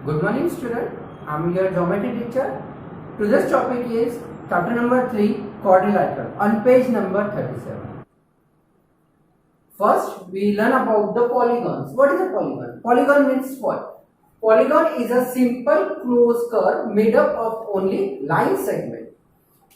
Good morning student, I am your geometry teacher. Today's topic is chapter number 3 quadrilateral on page number 37. First we learn about the polygons. What is a polygon? Polygon means what? Polygon is a simple closed curve made up of only line segment.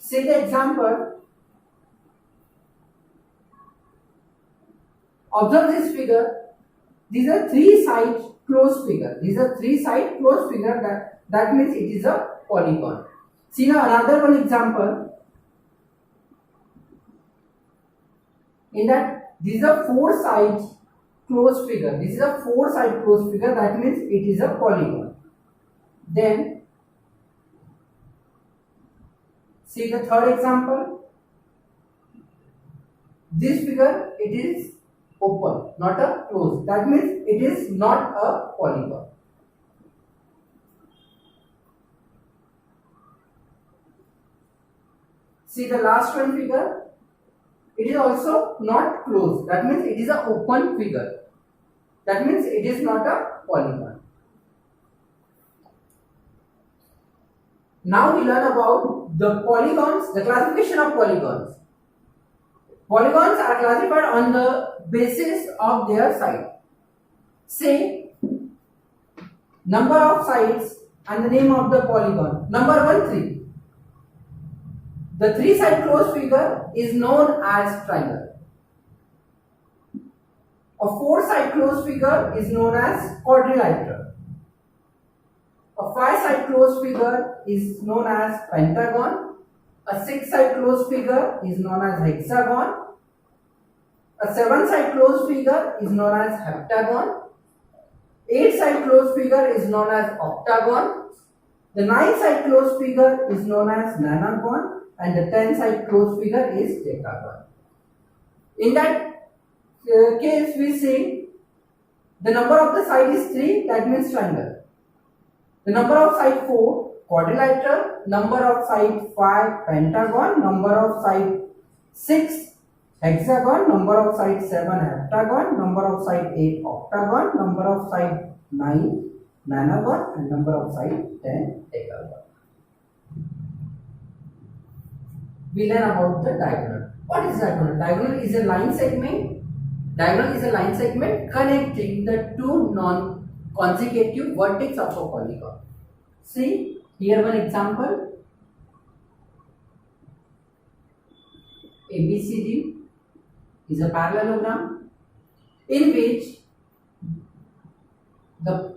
See the example. Observe this figure. These are three sides closed figure. These are three side closed figure. That means it is a polygon. See now another one example. In that these are four sides closed figure. This is a four side closed figure. That means it is a polygon. Then see the third example. This figure it is open, not a closed. That means it is not a polygon. See the last one figure. It is also not closed. That means it is an open figure. That means it is not a polygon. Now we learn about the polygons, the classification of polygons. Polygons are classified on the basis of their side. Say number of sides and the name of the polygon. Number 1, 3. The three side closed figure is known as triangle. A four side closed figure is known as quadrilateral. A five side closed figure is known as pentagon. A six side closed figure is known as hexagon. A seven side closed figure is known as heptagon. Eight side closed figure is known as octagon. The nine side closed figure is known as nonagon, and the 10 side closed figure is decagon. In that case, we see the number of the side is 3, that means triangle. The number of side 4, quadrilateral. Number of side 5, pentagon. Number of side 6, hexagon. Number of side 7, heptagon. Number of side 8, octagon. Number of side 9, nonagon, and number of side 10, decagon. We learn about the diagonal. What is diagonal? Diagonal is a line segment. Diagonal is a line segment connecting the two non-consecutive vertices of a polygon. See here one example. ABCD is a parallelogram in which the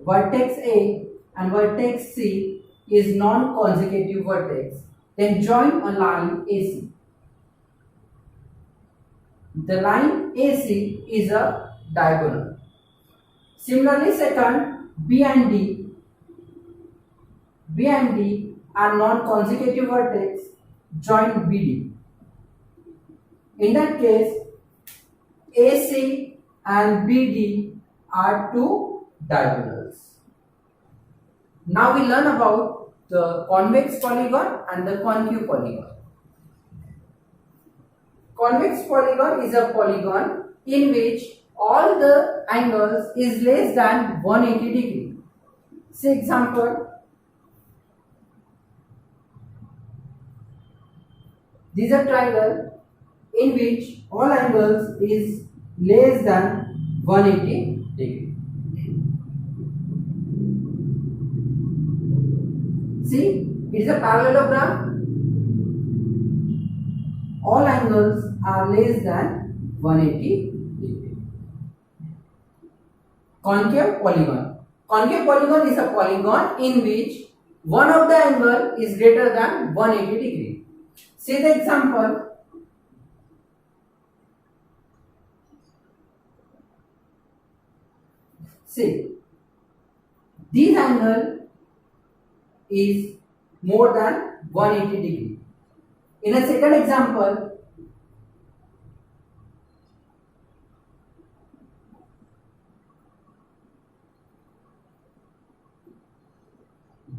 vertex A and vertex C is non-consecutive vertex. Then join a line AC. The line AC is a diagonal. Similarly, second, B and D are non-consecutive vertex. Join BD. In that case, AC and BD are two diagonals. Now we learn about the convex polygon and the concave polygon. Convex polygon is a polygon in which all the angles is less than 180 degree. Say example. This is a triangle in which all angles is less than 180 degree. See, it is a parallelogram. All angles are less than 180 degree. Concave polygon. Concave polygon is a polygon in which one of the angle is greater than 180 degree. See the example. See, this angle is more than 180 degree. In a second example,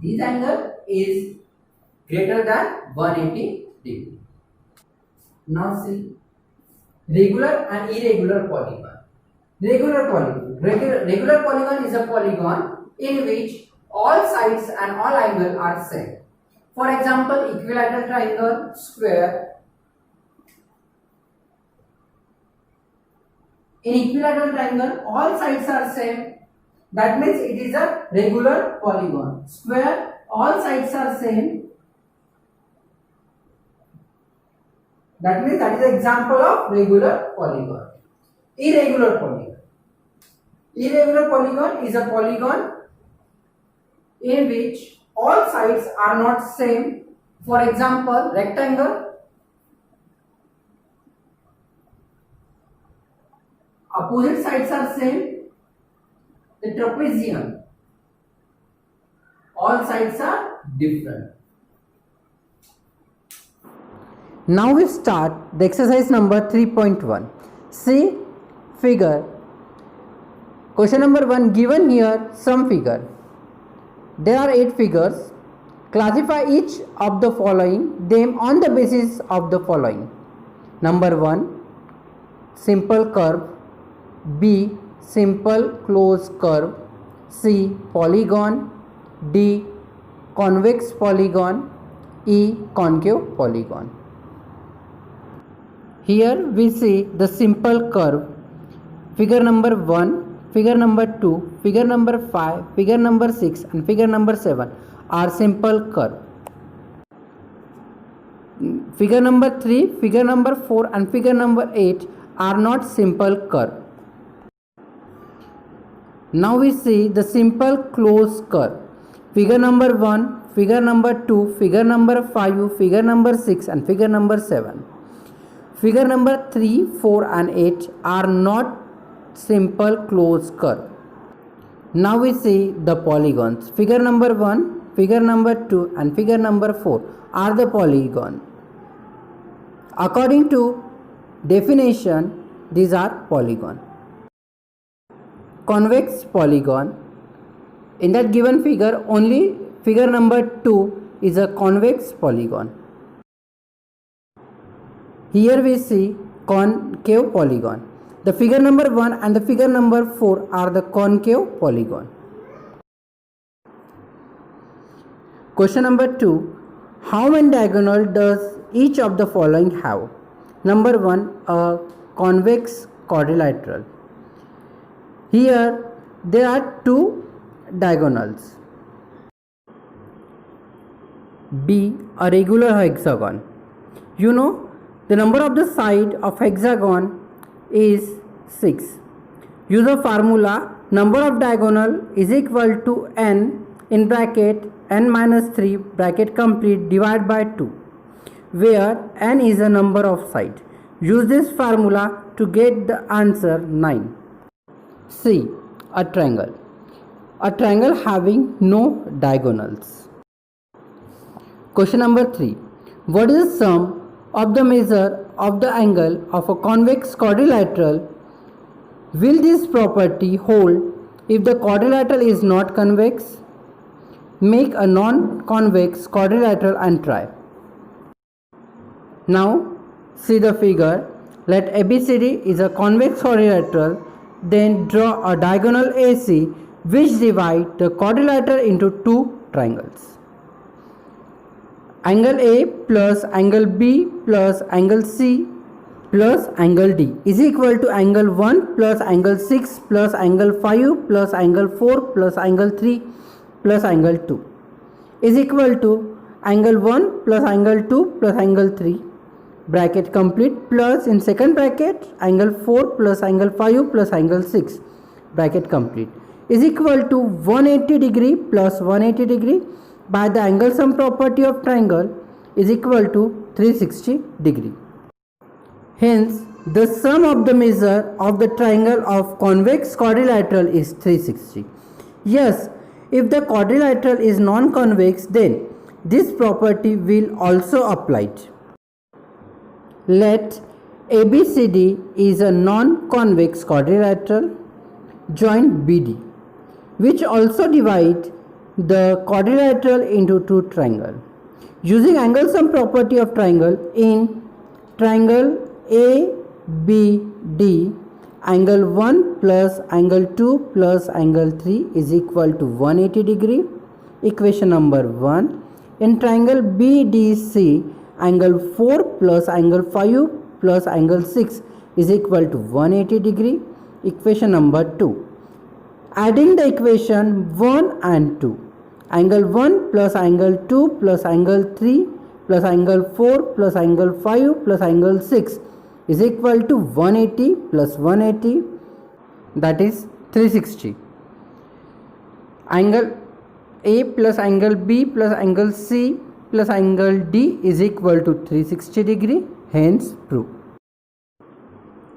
this angle is greater than 180 degree. Now see, regular and irregular polygon. Regular polygon is a polygon in which all sides and all angles are same. For example, equilateral triangle, square. In equilateral triangle, all sides are same. That means it is a regular polygon. Square, all sides are same. That means that is an example of regular polygon. Irregular polygon. Irregular polygon is a polygon in which all sides are not same. For example, rectangle, opposite sides are same. The trapezium, all sides are different. Now we start the exercise number 3.1. See figure. Question number 1, given here some figure. There are 8 figures. Classify each of the following them on the basis of the following. Number 1, simple curve. B, simple closed curve. C, polygon. D, convex polygon. E, concave polygon. Here we see the simple curve. Figure number 1, figure number 2, figure number 5, figure number 6 and figure number 7 are simple curve. Figure number 3, figure number 4 and figure number 8 are not simple curve. Now we see the simple closed curve. Figure number 1, figure number 2, figure number 5, figure number 6 and figure number 7. Figure number 3, 4 and 8 are not simple closed curve. Now we see the polygons. Figure number 1, figure number 2 and figure number 4 are the polygon. According to definition, these are polygon. Convex polygon. In that given figure, only figure number 2 is a convex polygon. Here we see concave polygon. The figure number 1 and the figure number 4 are the concave polygon. Question number 2. How many diagonal does each of the following have? Number 1, a convex quadrilateral. Here there are 2 diagonals. B, a regular hexagon. You know the number of the side of hexagon is 6. Use the formula number of diagonal is equal to n in bracket n minus 3 bracket complete divided by 2, where n is the number of side. Use this formula to get the answer 9. C, a triangle. A triangle having no diagonals. Question number 3. What is the sum of the measure of the angle of a convex quadrilateral? Will this property hold if the quadrilateral is not convex? Make a non-convex quadrilateral and try. Now see the figure. Let ABCD is a convex quadrilateral. Then draw a diagonal AC which divide the quadrilateral into 2 triangles. Angle A plus angle B plus angle C plus angle D is equal to angle 1 plus angle 6 plus angle 5 plus angle 4 plus angle 3 plus angle 2 is equal to angle 1 plus angle 2 plus angle 3 bracket complete plus in second bracket angle 4 plus angle 5 plus angle 6 bracket complete is equal to 180 degree plus 180 degree by the angle sum property of triangle is equal to 360 degree. Hence, the sum of the measure of the triangle of convex quadrilateral is 360. Yes, if the quadrilateral is non-convex, then this property will also apply. Let ABCD is a non-convex quadrilateral. Join BD, which also divide the quadrilateral into 2 triangles. Using angle sum property of triangle in triangle ABD, angle 1 plus angle 2 plus angle 3 is equal to 180 degree. Equation number 1. In triangle BDC, angle 4 plus angle 5 plus angle 6 is equal to 180 degree. Equation number 2. Adding the equation 1 and 2. Angle 1 plus angle 2 plus angle 3 plus angle 4 plus angle 5 plus angle 6 is equal to 180 plus 180, that is 360. Angle A plus angle B plus angle C plus angle D is equal to 360 degree, hence proof.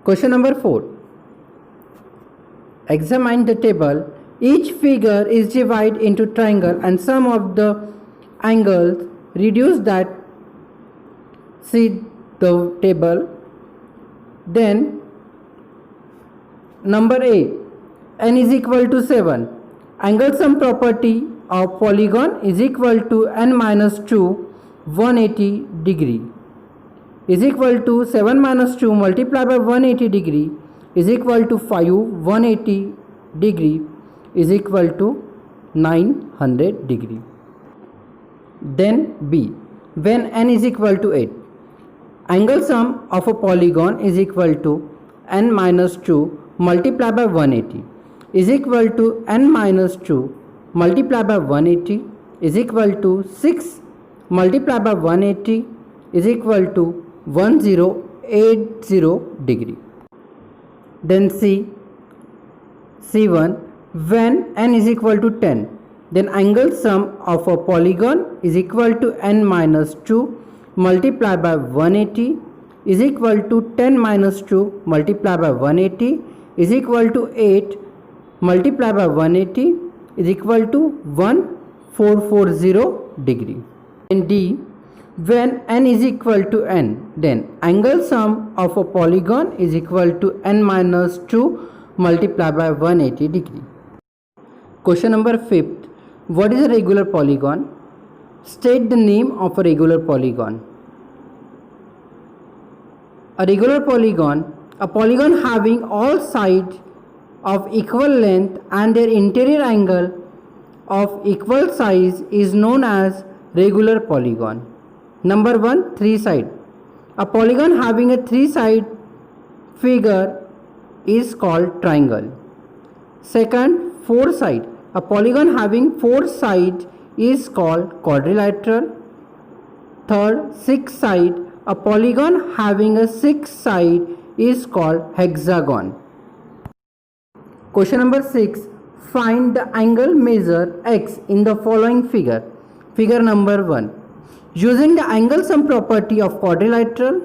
Question number 4. Examine the table. Each figure is divided into triangle and sum of the angles reduce that. See the table. Then number A, n is equal to 7. Angle sum property of polygon is equal to n minus 2 180 degree is equal to 7 minus 2 multiplied by 180 degree is equal to 5 180 degree is equal to 900 degree. Then B, when n is equal to 8. Angle sum of a polygon is equal to n minus 2 multiplied by 180 is equal to n minus 2 multiplied by 180 is equal to 6 multiplied by 180 is equal to 1080 degree. Then C1, when n is equal to 10, then angle sum of a polygon is equal to n minus 2 multiplied by 180 is equal to 10 minus 2 multiplied by 180 is equal to 8 multiplied by 180 is equal to 1440 degree. In D, when n is equal to n, then angle sum of a polygon is equal to n minus 2 multiplied by 180 degree. Question number 5. What is a regular polygon? State the name of a regular polygon. A regular polygon, a polygon having all sides of equal length and their interior angle of equal size is known as regular polygon. Number 1, 3 side. A polygon having a 3 side figure is called triangle. Second, 4 side. A polygon having 4 sides is called quadrilateral. Third, 6 side. A polygon having a 6 side is called hexagon. Question number 6. Find the angle measure x in the following figure. Figure number 1. Using the angle sum property of quadrilateral,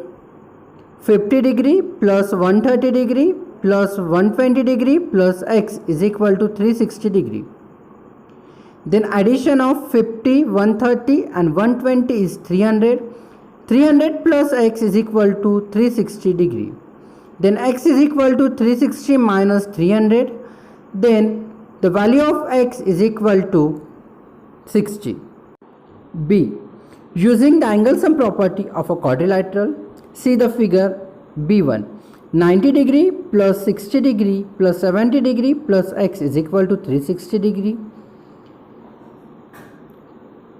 50 degree plus 130 degree plus 120 degree plus x is equal to 360 degree. Then addition of 50, 130 and 120 is 300. 300 plus x is equal to 360 degree. Then x is equal to 360 minus 300. Then the value of x is equal to 60. B. Using the angle sum property of a quadrilateral, see the figure B1. 90 degree plus 60 degree plus 70 degree plus x is equal to 360 degree.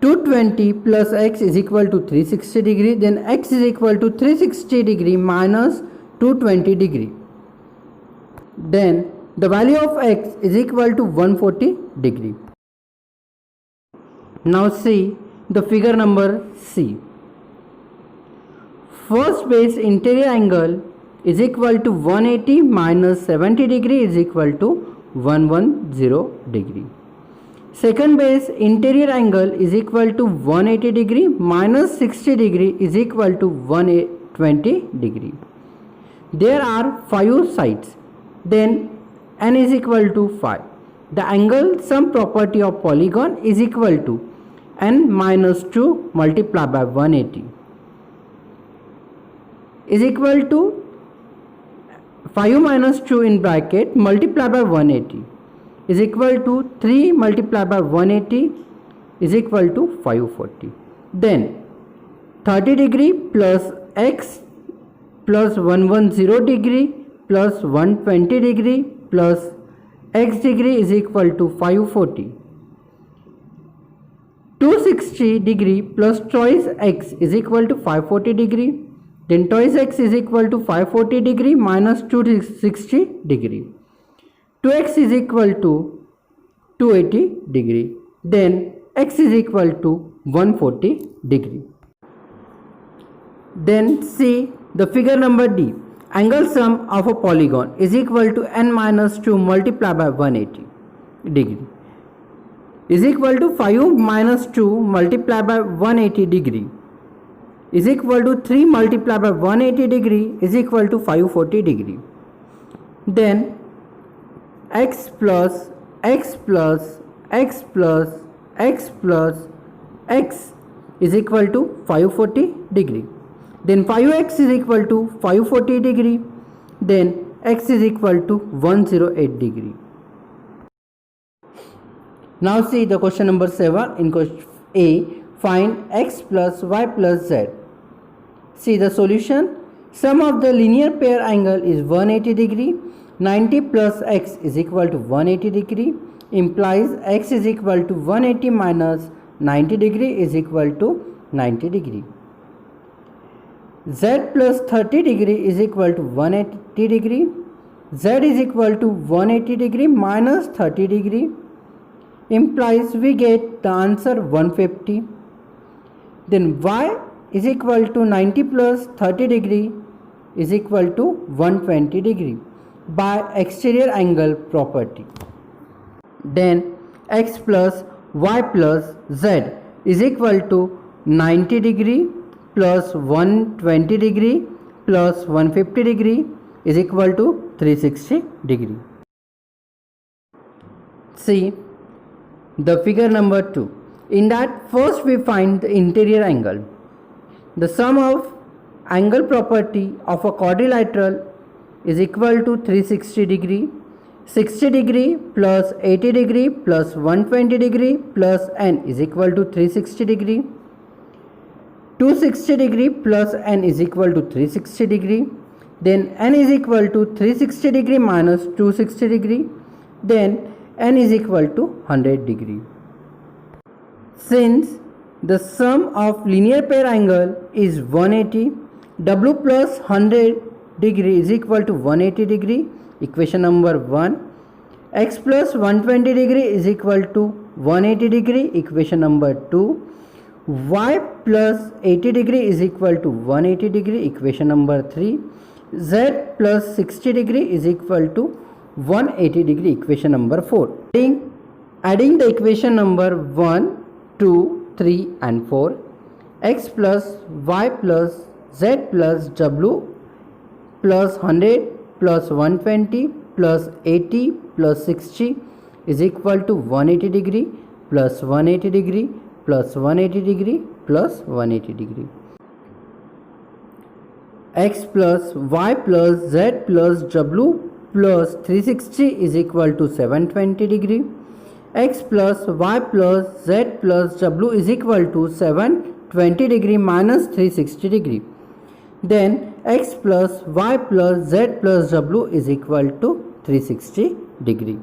220 plus x is equal to 360 degree. Then x is equal to 360 degree minus 220 degree. Then the value of x is equal to 140 degree. Now see the figure number C. First base interior angle is equal to 180 minus 70 degree is equal to 110 degree. Second base interior angle is equal to 180 degree minus 60 degree is equal to 120 degree. There are 5 sides. Then n is equal to 5. The angle sum property of polygon is equal to n minus 2 multiplied by 180 is equal to 5 minus 2 in bracket multiplied by 180 is equal to 3 multiplied by 180 is equal to 540. Then 30 degree plus x plus 110 degree plus 120 degree plus x degree is equal to 540. 260 degree plus twice x is equal to 540 degree. Then twice x is equal to 540 degree minus 260 degree. 2x is equal to 280 degree. Then x is equal to 140 degree. Then see the figure number D. Angle sum of a polygon is equal to n minus 2 multiplied by 180 degree is equal to 5 minus 2 multiplied by 180 degree is equal to 3 multiplied by 180 degree is equal to 540 degree. Then x plus x plus x plus x plus x is equal to 540 degree. Then 5x is equal to 540 degree. Then x is equal to 108 degree. Now see the question number 7 in question A. Find x plus y plus z. See the solution. Sum of the linear pair angle is 180 degree. 90 plus x is equal to 180 degree. Implies x is equal to 180 minus 90 degree is equal to 90 degree. Z plus 30 degree is equal to 180 degree. Z is equal to 180 degree minus 30 degree. Implies we get the answer 150. Then y is equal to 90 plus 30 degree is equal to 120 degree by exterior angle property. Then x plus y plus z is equal to 90 degree plus 120 degree plus 150 degree is equal to 360 degree. See the figure number 2. In that, first we find the interior angle. The sum of angle property of a quadrilateral is equal to 360 degree. 60 degree plus 80 degree plus 120 degree plus n is equal to 360 degree. 260 degree plus n is equal to 360 degree. Then n is equal to 360 degree minus 260 degree. Then n is equal to 100 degree. Since the sum of linear pair angle is 180, w plus 100 degree is equal to 180 degree. Equation number 1. X plus 120 degree is equal to 180 degree. Equation number 2. Y plus 80 degree is equal to 180 degree. Equation number 3. Z plus 60 degree is equal to 180 degree. Equation number 4. Adding the equation number 1, 2, 3 and 4. X plus y plus z plus w plus 100 plus 120 plus 80 plus 60 is equal to 180 degree plus 180 degree plus 180 degree plus 180 degree. X plus y plus z plus w plus 360 is equal to 720 degree. X plus y plus z plus w is equal to 720 degree minus 360 degree. Then x plus y plus z plus w is equal to 360 degree.